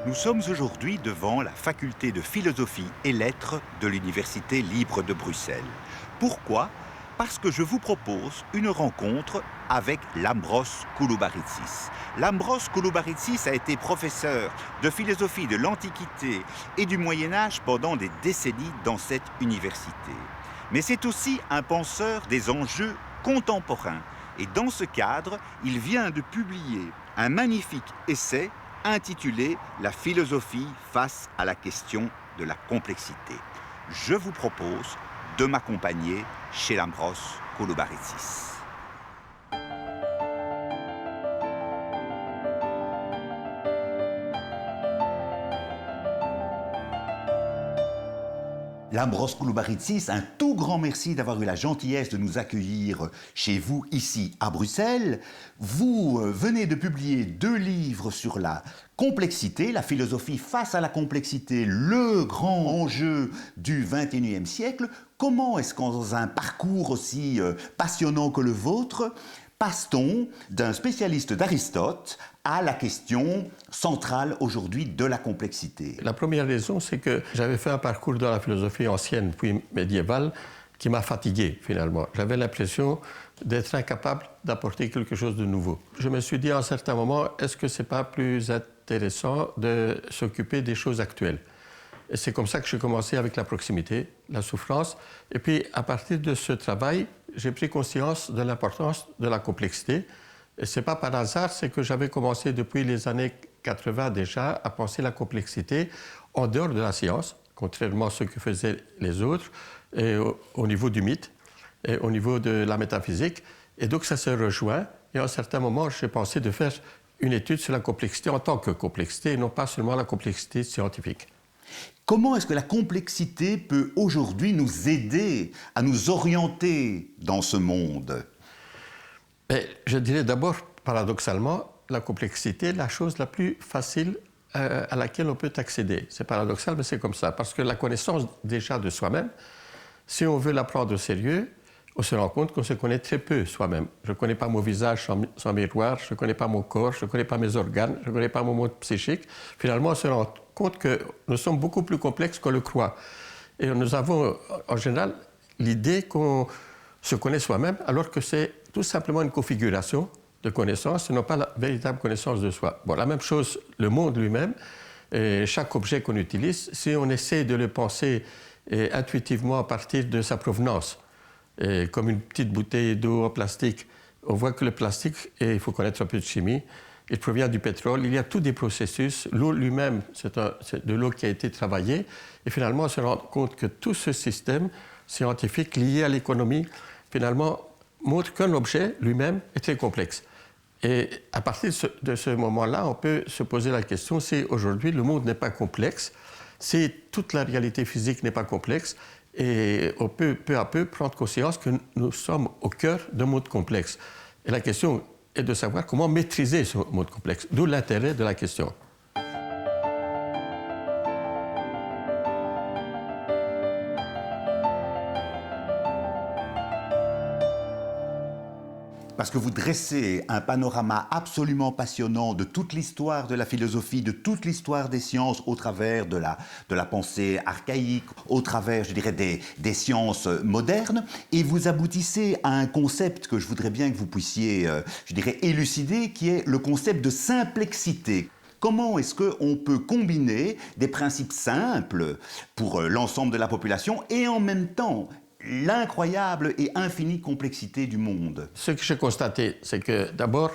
Nous sommes aujourd'hui devant la faculté de philosophie et lettres de l'Université libre de Bruxelles. Pourquoi? Parce que je vous propose une rencontre avec Lambros Kouloubaritsis. Lambros Kouloubaritsis a été professeur de philosophie de l'Antiquité et du Moyen-Âge pendant des décennies dans cette université. Mais c'est aussi un penseur des enjeux contemporains. Et dans ce cadre, il vient de publier un magnifique essai intitulé « La philosophie face à la question de la complexité ». Je vous propose de m'accompagner chez Lambros Kouloubaritsis. Lambros Kouloubaritsis, un tout grand merci d'avoir eu la gentillesse de nous accueillir chez vous, ici, à Bruxelles. Vous venez de publier 2 livres sur la complexité, la philosophie face à la complexité, le grand enjeu du XXIe siècle. Comment est-ce qu'en un parcours aussi passionnant que le vôtre, passe-t-on d'un spécialiste d'Aristote à la question centrale aujourd'hui de la complexité? La première raison, c'est que j'avais fait un parcours dans la philosophie ancienne puis médiévale qui m'a fatigué finalement. J'avais l'impression d'être incapable d'apporter quelque chose de nouveau. Je me suis dit à un certain moment, est-ce que ce n'est pas plus intéressant de s'occuper des choses actuelles? Et c'est comme ça que j'ai commencé avec la proximité, la souffrance. Et puis, à partir de ce travail, j'ai pris conscience de l'importance de la complexité. Et ce n'est pas par hasard, c'est que j'avais commencé depuis les années 80 déjà à penser la complexité en dehors de la science, contrairement à ce que faisaient les autres, et au niveau du mythe, et au niveau de la métaphysique. Et donc, ça se rejoint. Et à un certain moment, j'ai pensé de faire une étude sur la complexité en tant que complexité, et non pas seulement la complexité scientifique. Comment est-ce que la complexité peut aujourd'hui nous aider à nous orienter dans ce monde? Je dirais d'abord, paradoxalement, la complexité est la chose la plus facile à laquelle on peut accéder. C'est paradoxal, mais c'est comme ça. Parce que la connaissance déjà de soi-même, si on veut la prendre au sérieux, on se rend compte qu'on se connaît très peu soi-même. Je ne connais pas mon visage sans miroir, je ne connais pas mon corps, je ne connais pas mes organes, je ne connais pas mon mode psychique. Finalement, on se rend compte que nous sommes beaucoup plus complexes qu'on le croit. Et nous avons, en général, l'idée qu'on se connaît soi-même, alors que c'est tout simplement une configuration de connaissances, et non pas la véritable connaissance de soi. Bon, la même chose, le monde lui-même, et chaque objet qu'on utilise, si on essaie de le penser intuitivement à partir de sa provenance, et comme une petite bouteille d'eau en plastique, on voit que le plastique, et il faut connaître un peu de chimie, il provient du pétrole, il y a tous des processus. L'eau lui-même, c'est de l'eau qui a été travaillée. Et finalement, on se rend compte que tout ce système scientifique lié à l'économie, finalement, montre qu'un objet lui-même est très complexe. Et à partir de ce moment-là, on peut se poser la question si aujourd'hui le monde n'est pas complexe, si toute la réalité physique n'est pas complexe, et on peut peu à peu prendre conscience que nous sommes au cœur d'un monde complexe. Et la question est de savoir comment maîtriser ce monde complexe, d'où l'intérêt de la question. Parce que vous dressez un panorama absolument passionnant de toute l'histoire de la philosophie, de toute l'histoire des sciences au travers de la pensée archaïque, au travers, je dirais, des sciences modernes, et vous aboutissez à un concept que je voudrais bien que vous puissiez, je dirais, élucider, qui est le concept de simplexité. Comment est-ce qu'on peut combiner des principes simples pour l'ensemble de la population et en même temps l'incroyable et infinie complexité du monde? Ce que j'ai constaté, c'est que d'abord,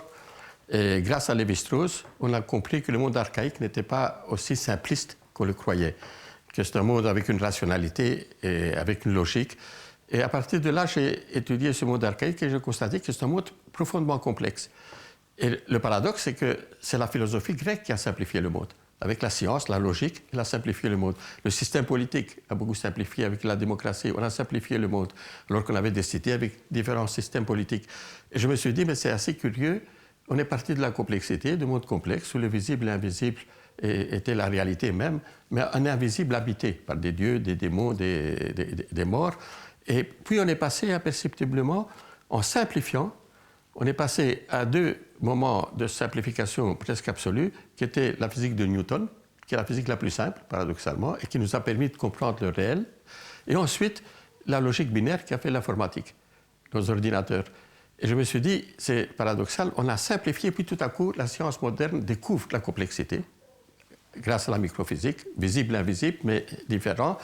grâce à Lévi-Strauss, on a compris que le monde archaïque n'était pas aussi simpliste qu'on le croyait, que c'est un monde avec une rationalité et avec une logique. Et à partir de là, j'ai étudié ce monde archaïque et j'ai constaté que c'est un monde profondément complexe. Et le paradoxe, c'est que c'est la philosophie grecque qui a simplifié le monde. Avec la science, la logique, elle a simplifié le monde. Le système politique a beaucoup simplifié avec la démocratie. On a simplifié le monde, alors qu'on avait des cités avec différents systèmes politiques. Et je me suis dit, mais c'est assez curieux. On est parti de la complexité, du monde complexe, où le visible et l'invisible était la réalité même, mais un invisible habité par des dieux, des démons, des morts. Et puis on est passé imperceptiblement, en simplifiant, on est passé à 2 moments de simplification presque absolue, qui étaient la physique de Newton, qui est la physique la plus simple, paradoxalement, et qui nous a permis de comprendre le réel. Et ensuite, la logique binaire qui a fait l'informatique, nos ordinateurs. Et je me suis dit, c'est paradoxal, on a simplifié, puis tout à coup, la science moderne découvre la complexité, grâce à la microphysique, visible, invisible, mais différent.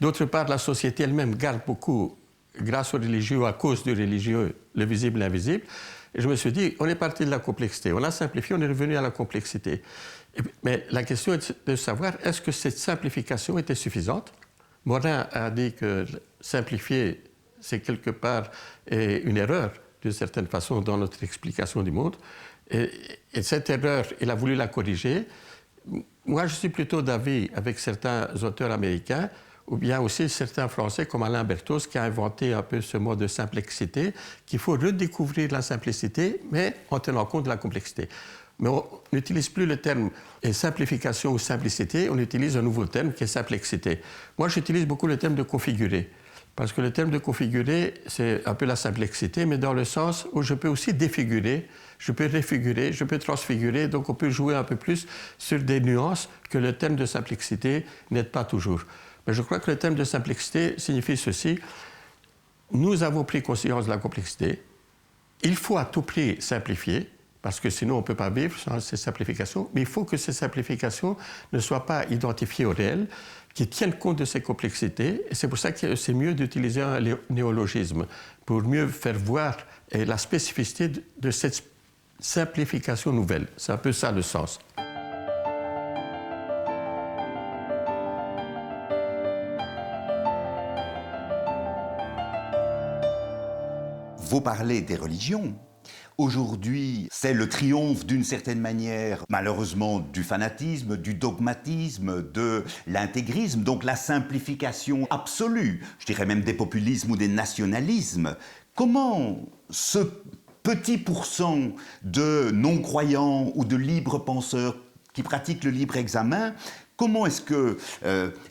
D'autre part, la société elle-même garde beaucoup, grâce aux religieux, à cause du religieux, le visible, l'invisible. Et je me suis dit, on est parti de la complexité, on a simplifié, on est revenu à la complexité. Mais la question est de savoir, est-ce que cette simplification était suffisante? Morin a dit que simplifier, c'est quelque part une erreur, d'une certaine façon, dans notre explication du monde. Et cette erreur, il a voulu la corriger. Moi, je suis plutôt d'avis avec certains auteurs américains, ou bien aussi certains Français comme Alain Berthoz, qui a inventé un peu ce mot de simplicité, qu'il faut redécouvrir la simplicité, mais en tenant compte de la complexité. Mais on n'utilise plus le terme simplification ou simplicité, on utilise un nouveau terme qui est simplexité. Moi, j'utilise beaucoup le terme de configurer, parce que le terme de configurer, c'est un peu la simplexité, mais dans le sens où je peux aussi défigurer, je peux réfigurer, je peux transfigurer, donc on peut jouer un peu plus sur des nuances que le terme de simplexité n'aide pas toujours. Mais je crois que le terme de simplexité signifie ceci: nous avons pris conscience de la complexité, il faut à tout prix simplifier, parce que sinon on ne peut pas vivre sans ces simplifications, mais il faut que ces simplifications ne soient pas identifiées au réel, qui tiennent compte de ces complexités, et c'est pour ça que c'est mieux d'utiliser un néologisme, pour mieux faire voir la spécificité de cette simplification nouvelle. C'est un peu ça le sens. Vous parlez des religions. Aujourd'hui, c'est le triomphe d'une certaine manière, malheureusement, du fanatisme, du dogmatisme, de l'intégrisme, donc la simplification absolue, je dirais même des populismes ou des nationalismes. Comment ce petit pourcent de non-croyants ou de libres penseurs qui pratiquent le libre examen, comment est-ce que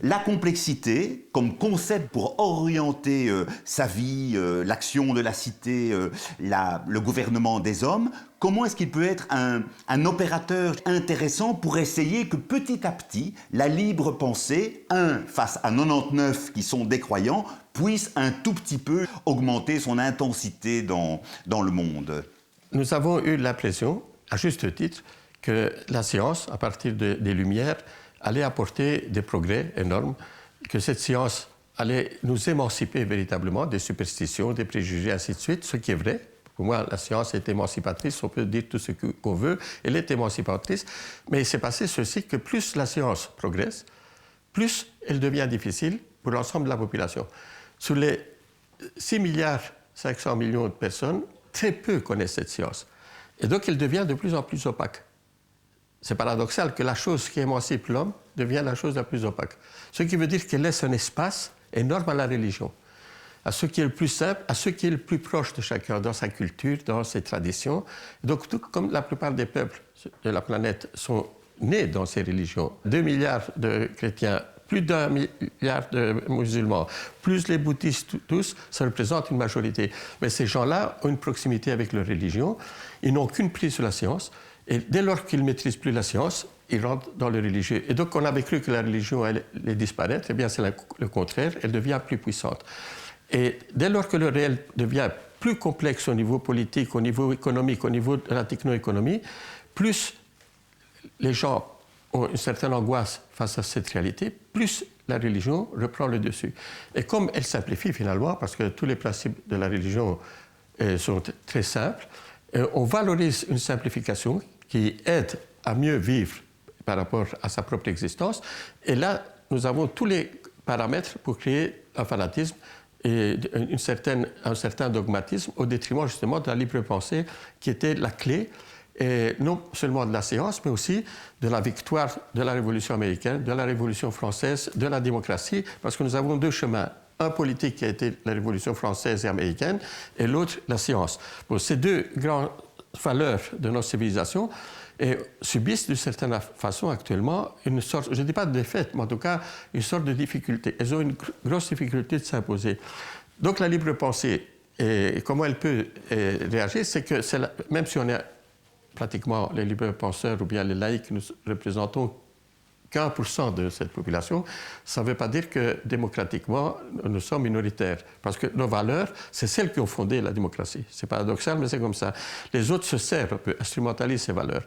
la complexité, comme concept pour orienter sa vie, l'action de la cité, le gouvernement des hommes, comment est-ce qu'il peut être un opérateur intéressant pour essayer que petit à petit, la libre pensée, face à 99 qui sont décroyants, puisse un tout petit peu augmenter son intensité dans le monde? Nous avons eu l'impression, à juste titre, que la science, à partir des Lumières, allait apporter des progrès énormes, que cette science allait nous émanciper véritablement des superstitions, des préjugés, ainsi de suite, ce qui est vrai. Pour moi, la science est émancipatrice, on peut dire tout ce qu'on veut, elle est émancipatrice, mais il s'est passé ceci, que plus la science progresse, plus elle devient difficile pour l'ensemble de la population. Sur les 6 milliards 500 millions de personnes, très peu connaissent cette science. Et donc, elle devient de plus en plus opaque. C'est paradoxal que la chose qui émancipe l'homme devient la chose la plus opaque. Ce qui veut dire qu'elle laisse un espace énorme à la religion, à ce qui est le plus simple, à ce qui est le plus proche de chacun, dans sa culture, dans ses traditions. Donc, tout comme la plupart des peuples de la planète sont nés dans ces religions, 2 milliards de chrétiens, plus d'1 milliard de musulmans, plus les bouddhistes tous, ça représente une majorité. Mais ces gens-là ont une proximité avec leur religion, ils n'ont qu'une prise sur la science, et dès lors qu'ils ne maîtrisent plus la science, ils rentrent dans le religieux. Et donc on avait cru que la religion allait disparaître, eh bien c'est le contraire, elle devient plus puissante. Et dès lors que le réel devient plus complexe au niveau politique, au niveau économique, au niveau de la techno-économie, plus les gens ont une certaine angoisse face à cette réalité, plus la religion reprend le dessus. Et comme elle simplifie finalement, parce que tous les principes de la religion sont très simples, on valorise une simplification qui aide à mieux vivre par rapport à sa propre existence. Et là, nous avons tous les paramètres pour créer un fanatisme et un certain dogmatisme au détriment justement de la libre pensée qui était la clé, et non seulement de la science, mais aussi de la victoire de la Révolution américaine, de la Révolution française, de la démocratie, parce que nous avons deux chemins. Un politique qui a été la Révolution française et américaine, et l'autre la science. Bon, ces deux grandes valeurs de nos civilisations subissent d'une certaine façon actuellement une sorte, je ne dis pas de défaite, mais en tout cas une sorte de difficulté. Elles ont une grosse difficulté de s'imposer. Donc la libre pensée, et comment elle peut réagir, c'est que même si on est pratiquement les libres penseurs ou bien les laïcs, nous représentons qu'1% de cette population, ça ne veut pas dire que démocratiquement, nous sommes minoritaires. Parce que nos valeurs, c'est celles qui ont fondé la démocratie. C'est paradoxal, mais c'est comme ça. Les autres se servent un peu, instrumentalisent ces valeurs.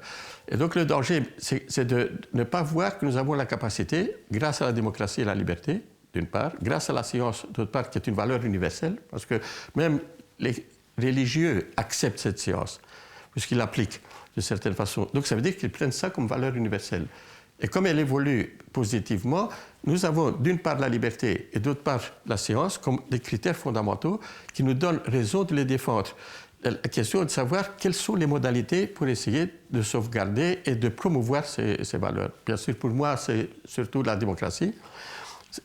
Et donc le danger, c'est de ne pas voir que nous avons la capacité, grâce à la démocratie et la liberté, d'une part, grâce à la science, d'autre part, qui est une valeur universelle, parce que même les religieux acceptent cette science, puisqu'ils l'appliquent de certaine façon. Donc ça veut dire qu'ils prennent ça comme valeur universelle. Et comme elle évolue positivement, nous avons d'une part la liberté et d'autre part la science comme des critères fondamentaux qui nous donnent raison de les défendre. La question est de savoir quelles sont les modalités pour essayer de sauvegarder et de promouvoir ces valeurs. Bien sûr, pour moi, c'est surtout la démocratie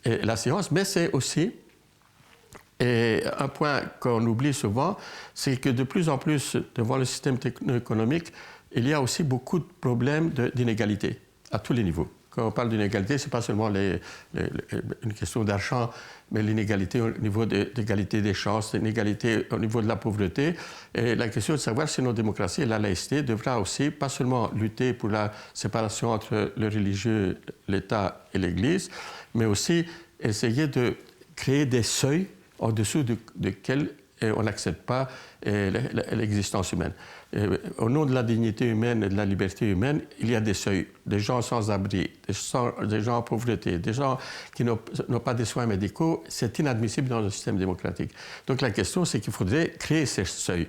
et la science, mais c'est aussi, et un point qu'on oublie souvent, c'est que de plus en plus, devant le système techno-économique, il y a aussi beaucoup de problèmes d'inégalité à tous les niveaux. Quand on parle d'inégalité, ce n'est pas seulement une question d'argent, mais l'inégalité au niveau de l'égalité des chances, l'inégalité au niveau de la pauvreté. Et la question est de savoir si nos démocraties et la laïcité devra aussi, pas seulement lutter pour la séparation entre le religieux, l'État et l'Église, mais aussi essayer de créer des seuils en dessous desquels on n'accepte pas l'existence humaine. Au nom de la dignité humaine et de la liberté humaine, il y a des seuils. Des gens sans abri, des gens en pauvreté, des gens qui n'ont pas de soins médicaux. C'est inadmissible dans un système démocratique. Donc la question, c'est qu'il faudrait créer ces seuils.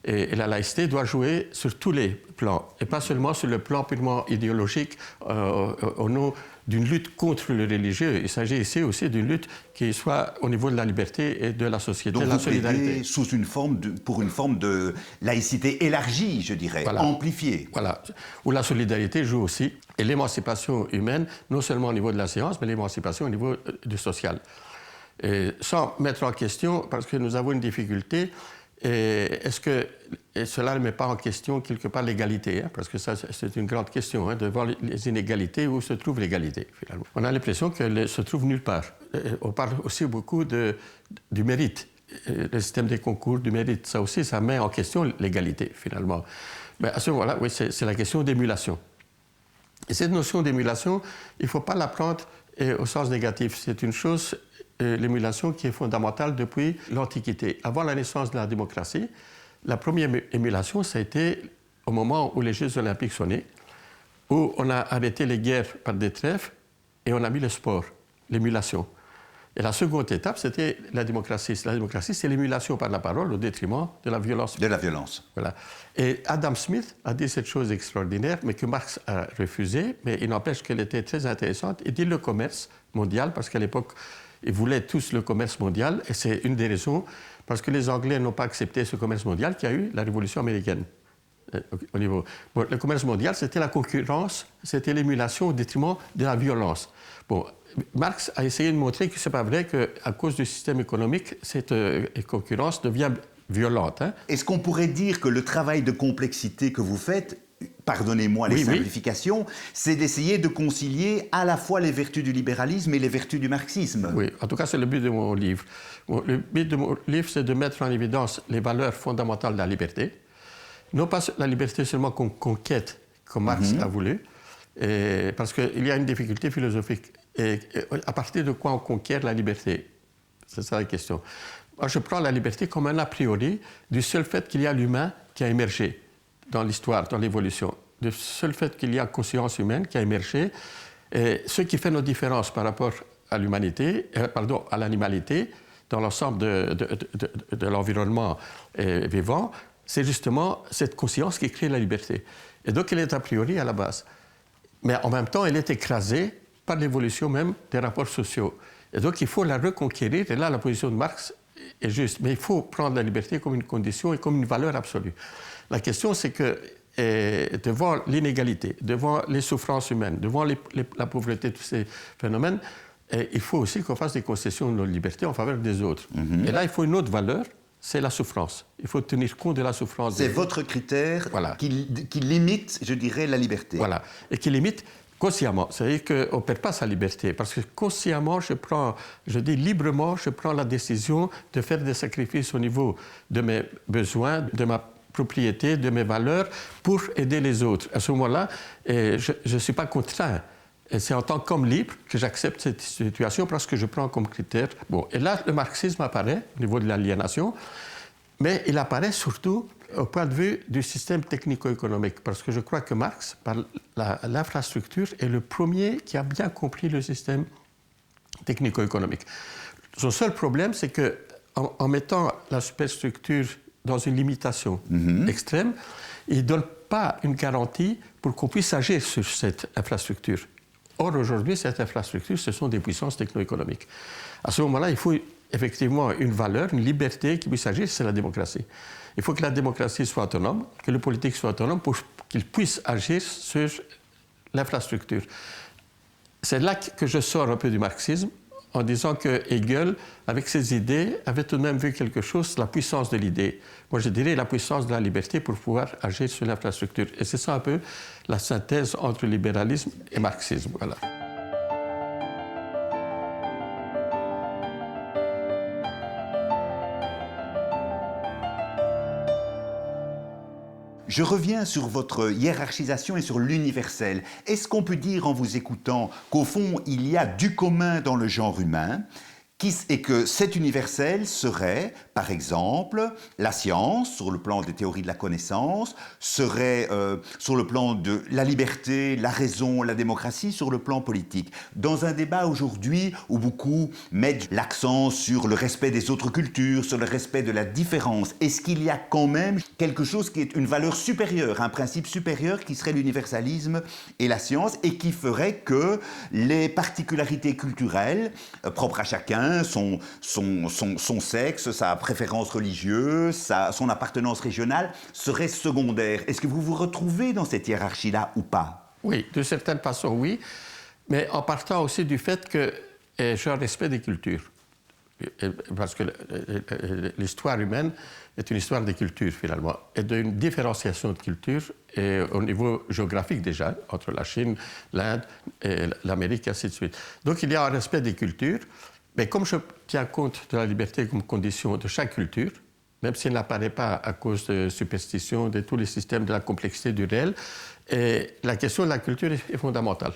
Et la laïcité doit jouer sur tous les plans, et pas seulement sur le plan purement idéologique au nom d'une lutte contre le religieux. Il s'agit ici aussi d'une lutte qui soit au niveau de la liberté et de la société, donc de la solidarité. Donc pour une forme de laïcité élargie, je dirais, voilà. Amplifiée. Voilà, où la solidarité joue aussi, et l'émancipation humaine, non seulement au niveau de la science, mais l'émancipation au niveau du social. Et sans mettre en question, parce que nous avons une difficulté, est-ce que cela ne met pas en question quelque part l'égalité, hein, parce que ça, c'est une grande question, hein, de voir les inégalités, où se trouve l'égalité, finalement. On a l'impression qu'elle se trouve nulle part. On parle aussi beaucoup du mérite, le système des concours du mérite. Ça aussi, ça met en question l'égalité, finalement. Mais à ce moment-là, oui, c'est la question d'émulation. Et cette notion d'émulation, il ne faut pas la prendre au sens négatif. C'est une chose, l'émulation, qui est fondamentale depuis l'Antiquité. Avant la naissance de la démocratie, la première émulation, ça a été au moment où les Jeux olympiques sont nés, où on a arrêté les guerres par des trêves et on a mis le sport, l'émulation. Et la seconde étape, c'était la démocratie. La démocratie, c'est l'émulation par la parole au détriment de la violence. De la violence. Voilà. Et Adam Smith a dit cette chose extraordinaire, mais que Marx a refusée, mais il n'empêche qu'elle était très intéressante. Il dit le commerce mondial, parce qu'à l'époque, ils voulaient tous le commerce mondial, et c'est une des raisons, parce que les Anglais n'ont pas accepté ce commerce mondial qui a eu la Révolution américaine. Au niveau. Bon, le commerce mondial, c'était la concurrence, c'était l'émulation au détriment de la violence. Bon, Marx a essayé de montrer que ce n'est pas vrai qu'à cause du système économique, cette concurrence devient violente. Hein. Est-ce qu'on pourrait dire que le travail de complexité que vous faites, pardonnez-moi les simplifications, c'est d'essayer de concilier à la fois les vertus du libéralisme et les vertus du marxisme? Oui, en tout cas, c'est le but de mon livre. Le but de mon livre, c'est de mettre en évidence les valeurs fondamentales de la liberté. Non pas la liberté seulement qu'on conquiert, comme Marx a voulu, parce qu'il y a une difficulté philosophique. Et à partir de quoi on conquiert la liberté? C'est ça la question. Moi, je prends la liberté comme un a priori du seul fait qu'il y a l'humain qui a émergé dans l'histoire, dans l'évolution. Du seul fait qu'il y a conscience humaine qui a émergé. Et ce qui fait nos différences par rapport à l'humanité, à l'animalité, dans l'ensemble de l'environnement vivant, c'est justement cette conscience qui crée la liberté. Et donc, elle est a priori à la base. Mais en même temps, elle est écrasée par l'évolution même des rapports sociaux. Et donc, il faut la reconquérir. Et là, la position de Marx est juste. Mais il faut prendre la liberté comme une condition et comme une valeur absolue. La question, c'est que devant l'inégalité, devant les souffrances humaines, devant la pauvreté, tous ces phénomènes, il faut aussi qu'on fasse des concessions de nos libertés en faveur des autres. Et là, il faut une autre valeur, c'est la souffrance. Il faut tenir compte de la souffrance. C'est votre critère qui limite, je dirais, la liberté. Voilà, et qui limite consciemment. C'est-à-dire qu'on ne perd pas sa liberté, parce que consciemment, je dis librement, je prends la décision de faire des sacrifices au niveau de mes besoins, de ma propriété, de mes valeurs, pour aider les autres. À ce moment-là, je ne suis pas contraint Et c'est en tant qu'homme libre que j'accepte cette situation parce que je prends comme critère... Bon, et là, le marxisme apparaît au niveau de l'aliénation, mais il apparaît surtout au point de vue du système technico-économique, parce que je crois que Marx, par l'infrastructure, est le premier qui a bien compris le système technico-économique. Son seul problème, c'est qu'en mettant la superstructure dans une limitation extrême, il ne donne pas une garantie pour qu'on puisse agir sur cette infrastructure. Or, aujourd'hui, cette infrastructure, ce sont des puissances techno-économiques. À ce moment-là, il faut effectivement une valeur, une liberté qui puisse agir, c'est la démocratie. Il faut que la démocratie soit autonome, que le politique soit autonome pour qu'il puisse agir sur l'infrastructure. C'est là que je sors un peu du marxisme, en disant que Hegel, avec ses idées, avait tout de même vu quelque chose, la puissance de l'idée. Moi, je dirais la puissance de la liberté pour pouvoir agir sur l'infrastructure. Et c'est ça un peu la synthèse entre libéralisme et marxisme. Voilà. Je reviens sur votre hiérarchisation et sur l'universel. Est-ce qu'on peut dire en vous écoutant qu'au fond, il y a du commun dans le genre humain et que cet universel serait, par exemple, la science, sur le plan des théories de la connaissance, serait sur le plan de la liberté, la raison, la démocratie, sur le plan politique. Dans un débat aujourd'hui où beaucoup mettent l'accent sur le respect des autres cultures, sur le respect de la différence, est-ce qu'il y a quand même quelque chose qui est une valeur supérieure, un principe supérieur qui serait l'universalisme et la science et qui ferait que les particularités culturelles propres à chacun, son sexe, sa préférence religieuse, son appartenance régionale seraient secondaires. Est-ce que vous vous retrouvez dans cette hiérarchie-là ou pas? Oui, de certaines façons, oui, mais en partant aussi du fait que j'ai un respect des cultures. Parce que l'histoire humaine est une histoire des cultures, finalement, et d'une différenciation de cultures, et au niveau géographique déjà, entre la Chine, l'Inde, et l'Amérique, et ainsi de suite. Donc il y a un respect des cultures, mais comme je tiens compte de la liberté comme condition de chaque culture, même si elle n'apparaît pas à cause de superstitions, de tous les systèmes de la complexité du réel, et la question de la culture est fondamentale.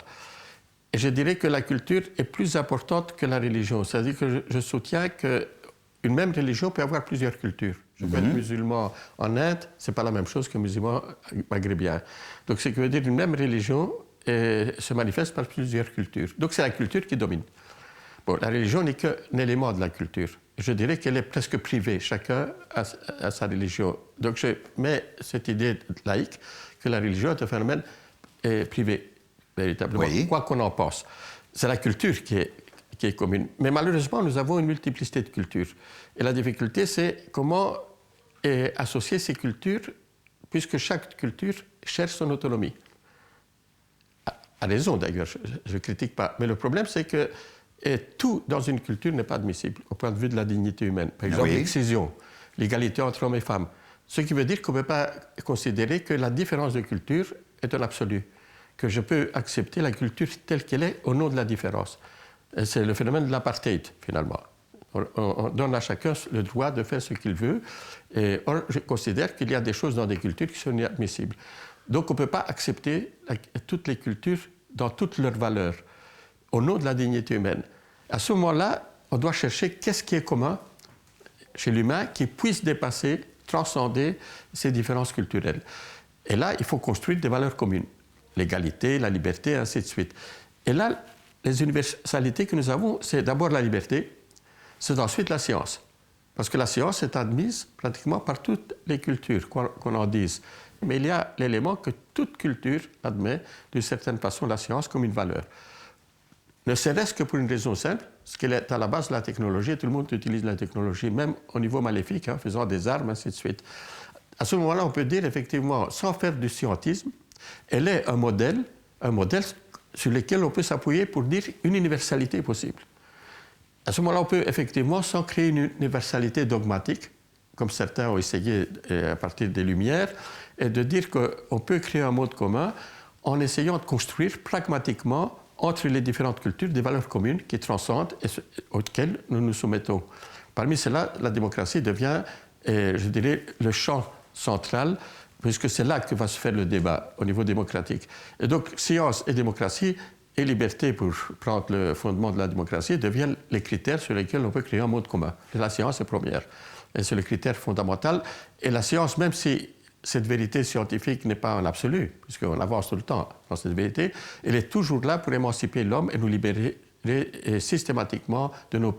Et je dirais que la culture est plus importante que la religion. C'est-à-dire que je soutiens qu'une même religion peut avoir plusieurs cultures. Je peux être musulman en Inde, ce n'est pas la même chose que musulman maghrébien. Donc, ce qui veut dire qu'une même religion se manifeste par plusieurs cultures. Donc, c'est la culture qui domine. Bon, la religion n'est qu'un élément de la culture. Je dirais qu'elle est presque privée. Chacun a sa religion. Donc, je mets cette idée laïque que la religion est un phénomène privé, véritablement, oui. Quoi qu'on en pense. C'est la culture qui est commune. Mais malheureusement, nous avons une multiplicité de cultures. Et la difficulté, c'est comment associer ces cultures, puisque chaque culture cherche son autonomie. À raison, d'ailleurs, je ne critique pas. Mais le problème, c'est que tout dans une culture n'est pas admissible au point de vue de la dignité humaine. Par exemple, l'excision, l'égalité entre hommes et femmes. Ce qui veut dire qu'on ne peut pas considérer que la différence de culture est un absolu, que je peux accepter la culture telle qu'elle est au nom de la différence. C'est le phénomène de l'apartheid, finalement. On donne à chacun le droit de faire ce qu'il veut. Et or, je considère qu'il y a des choses dans des cultures qui sont inadmissibles. Donc on ne peut pas accepter toutes les cultures dans toutes leurs valeurs, au nom de la dignité humaine. À ce moment-là, on doit chercher qu'est-ce qui est commun chez l'humain qui puisse dépasser, transcender ces différences culturelles. Et là, il faut construire des valeurs communes. L'égalité, la liberté, ainsi de suite. Et là, les universalités que nous avons, c'est d'abord la liberté, c'est ensuite la science. Parce que la science est admise pratiquement par toutes les cultures, qu'on en dise. Mais il y a l'élément que toute culture admet, d'une certaine façon, la science comme une valeur. Ne serait-ce que pour une raison simple, parce qu'elle est à la base de la technologie, et tout le monde utilise la technologie, même au niveau maléfique, faisant des armes, ainsi de suite. À ce moment-là, on peut dire effectivement, sans faire du scientisme, elle est un modèle sur lequel on peut s'appuyer pour dire une universalité possible. À ce moment-là, on peut effectivement, sans créer une universalité dogmatique, comme certains ont essayé à partir des Lumières, et de dire qu'on peut créer un monde commun en essayant de construire pragmatiquement entre les différentes cultures des valeurs communes qui transcendent et auxquelles nous nous soumettons. Parmi cela, la démocratie devient, je dirais, le champ central, puisque c'est là que va se faire le débat au niveau démocratique. Et donc, science et démocratie et liberté, pour prendre le fondement de la démocratie, deviennent les critères sur lesquels on peut créer un monde commun. Et la science est première. Et c'est le critère fondamental. Et la science, même si cette vérité scientifique n'est pas en absolu, puisqu'on avance tout le temps dans cette vérité, elle est toujours là pour émanciper l'homme et nous libérer systématiquement de nos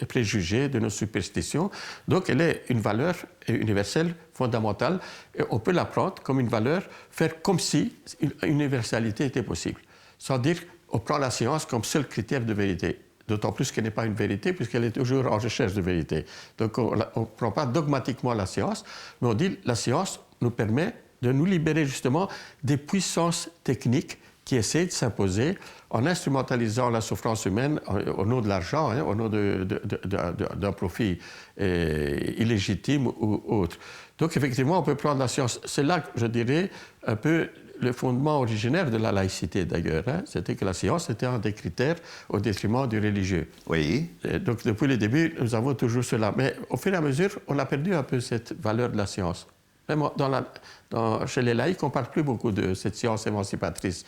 préjugés, de nos superstitions. Donc elle est une valeur universelle fondamentale et on peut la prendre comme une valeur, faire comme si une universalité était possible. Sans dire qu'on prend la science comme seul critère de vérité. D'autant plus qu'elle n'est pas une vérité, puisqu'elle est toujours en recherche de vérité. Donc on ne prend pas dogmatiquement la science, mais on dit que la science nous permet de nous libérer justement des puissances techniques qui essaient de s'imposer en instrumentalisant la souffrance humaine au nom de l'argent, hein, au nom d'un profit illégitime ou autre. Donc effectivement, on peut prendre la science. C'est là, je dirais, un peu le fondement originaire de la laïcité d'ailleurs. Hein. C'était que la science était un des critères au détriment du religieux. Oui. Et donc depuis le début, nous avons toujours cela. Mais au fur et à mesure, on a perdu un peu cette valeur de la science. Même chez les laïcs, on ne parle plus beaucoup de cette science émancipatrice.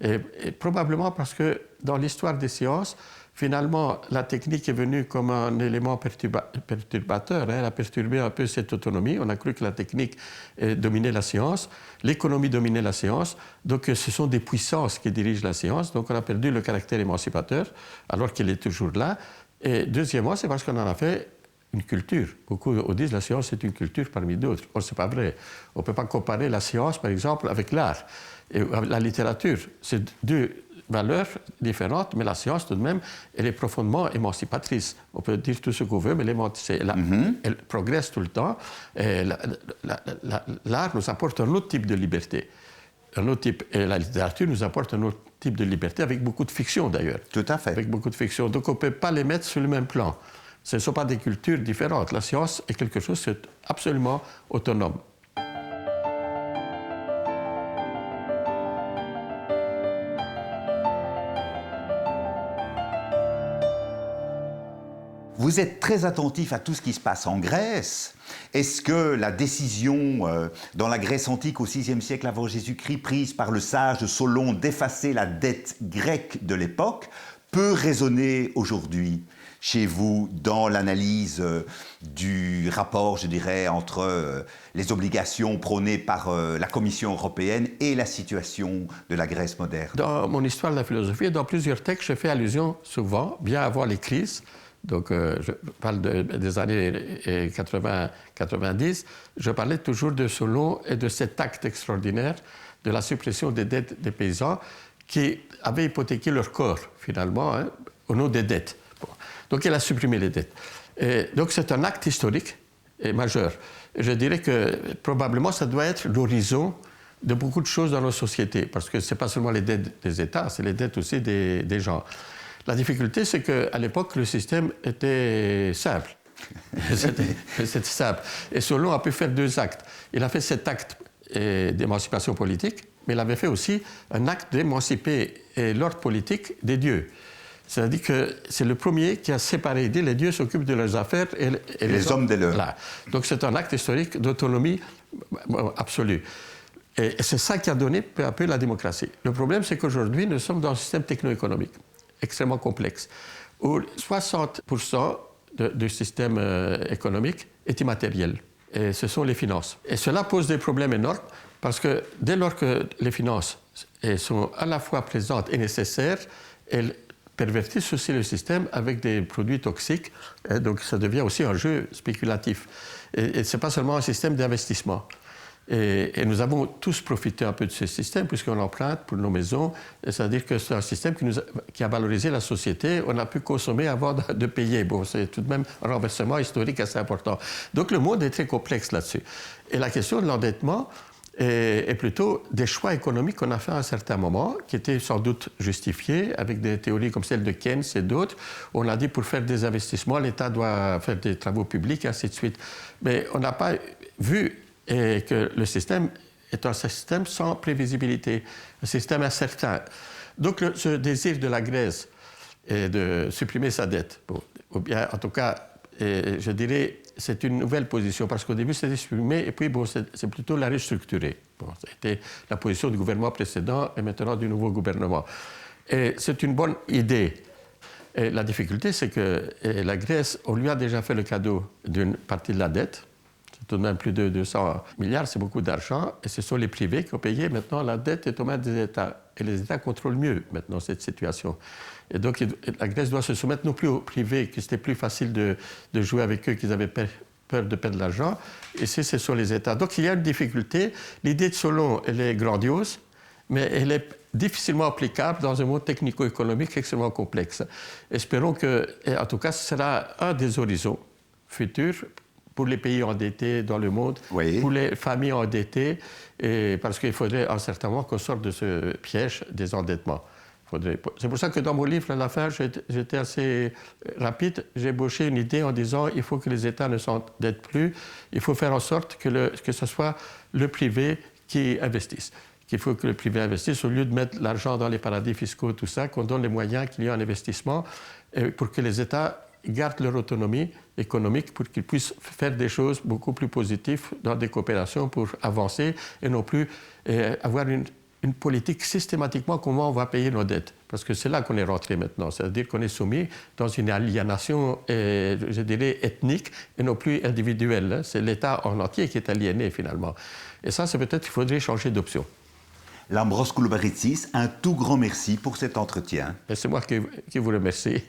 Et probablement parce que dans l'histoire des sciences, finalement, la technique est venue comme un élément perturbateur. Hein. Elle a perturbé un peu cette autonomie. On a cru que la technique dominait la science, l'économie dominait la science. Donc ce sont des puissances qui dirigent la science. Donc on a perdu le caractère émancipateur, alors qu'il est toujours là. Et deuxièmement, c'est parce qu'on en a fait une culture. Beaucoup disent que la science est une culture parmi d'autres. Or, ce n'est pas vrai. On ne peut pas comparer la science, par exemple, avec l'art et la littérature. C'est deux valeurs différentes, mais la science, tout de même, elle est profondément émancipatrice. On peut dire tout ce qu'on veut, mais elle progresse tout le temps. L'art nous apporte un autre type de liberté. Un autre type, et la littérature nous apporte un autre type de liberté, avec beaucoup de fiction, d'ailleurs. Tout à fait. Avec beaucoup de fiction. Donc, on ne peut pas les mettre sur le même plan. Ce ne sont pas des cultures différentes. La science est quelque chose d'absolument autonome. Vous êtes très attentif à tout ce qui se passe en Grèce. Est-ce que la décision dans la Grèce antique au VIe siècle avant Jésus-Christ, prise par le sage Solon d'effacer la dette grecque de l'époque, peut résonner aujourd'hui chez vous dans l'analyse du rapport, je dirais, entre les obligations prônées par la Commission européenne et la situation de la Grèce moderne? Dans mon histoire de la philosophie, dans plusieurs textes, je fais allusion souvent, bien avant les crises, donc je parle des années 80-90, je parlais toujours de Solon et de cet acte extraordinaire de la suppression des dettes des paysans qui avaient hypothéqué leur corps, finalement, hein, au nom des dettes. Bon. Donc, il a supprimé les dettes. Et donc, c'est un acte historique et majeur. Et je dirais que, probablement, ça doit être l'horizon de beaucoup de choses dans nos sociétés, parce que ce n'est pas seulement les dettes des États, c'est les dettes aussi des gens. La difficulté, c'est qu'à l'époque, le système était simple. C'était simple. Et Solon a pu faire deux actes. Il a fait cet acte d'émancipation politique, mais il avait fait aussi un acte d'émanciper l'ordre politique des dieux. C'est-à-dire que c'est le premier qui a séparé. Il dit les dieux s'occupent de leurs affaires et les hommes des leurs. Là. Donc c'est un acte historique d'autonomie absolue. Et c'est ça qui a donné peu à peu la démocratie. Le problème, c'est qu'aujourd'hui, nous sommes dans un système techno-économique extrêmement complexe, où 60% du système économique est immatériel. Et ce sont les finances. Et cela pose des problèmes énormes, parce que dès lors que les finances sont à la fois présentes et nécessaires, elles pervertissent aussi le système avec des produits toxiques. Et donc ça devient aussi un jeu spéculatif. Et ce n'est pas seulement un système d'investissement. Et nous avons tous profité un peu de ce système, puisqu'on emprunte pour nos maisons. C'est-à-dire que c'est un système qui a valorisé la société. On a pu consommer avant de payer. Bon, c'est tout de même un renversement historique assez important. Donc le monde est très complexe là-dessus. Et la question de l'endettement est plutôt des choix économiques qu'on a fait à un certain moment, qui étaient sans doute justifiés, avec des théories comme celle de Keynes et d'autres. On a dit pour faire des investissements, l'État doit faire des travaux publics, et ainsi de suite. Mais on n'a pas vu que le système est un système sans prévisibilité, un système incertain. Donc ce désir de la Grèce est de supprimer sa dette, ou bien en tout cas, je dirais, c'est une nouvelle position, parce qu'au début, c'était supprimé, et puis bon, c'est plutôt la restructurer. Bon, ça a été la position du gouvernement précédent et maintenant du nouveau gouvernement. Et c'est une bonne idée. Et la difficulté, c'est que la Grèce, on lui a déjà fait le cadeau d'une partie de la dette. C'est tout de même plus de 200 milliards, c'est beaucoup d'argent. Et ce sont les privés qui ont payé. Maintenant, la dette est aux mains des États. Et les États contrôlent mieux maintenant cette situation. Et donc, la Grèce doit se soumettre non plus aux privés, que c'était plus facile de jouer avec eux, qu'ils avaient peur de perdre de l'argent. Et ce sont les États. Donc, il y a une difficulté. L'idée de Solon, elle est grandiose, mais elle est difficilement applicable dans un monde technico-économique extrêmement complexe. Espérons que, en tout cas, ce sera un des horizons futurs pour les pays endettés dans le monde, oui, pour les familles endettées, et parce qu'il faudrait certainement qu'on sorte de ce piège des endettements. C'est pour ça que dans mon livre, à la fin, j'étais assez rapide. J'ai ébauché une idée en disant qu'il faut que les États ne s'endettent plus. Il faut faire en sorte que ce soit le privé qui investisse. Qu'il faut que le privé investisse au lieu de mettre l'argent dans les paradis fiscaux, tout ça, qu'on donne les moyens qu'il y ait un investissement pour que les États gardent leur autonomie économique pour qu'ils puissent faire des choses beaucoup plus positives dans des coopérations pour avancer et non plus avoir une politique systématiquement comment on va payer nos dettes. Parce que c'est là qu'on est rentré maintenant. C'est-à-dire qu'on est soumis dans une aliénation, je dirais, ethnique et non plus individuelle. C'est l'État en entier qui est aliéné finalement. Et ça, c'est peut-être qu'il faudrait changer d'option. Lambros Kouloubaritsis, un tout grand merci pour cet entretien. Et c'est moi qui vous remercie.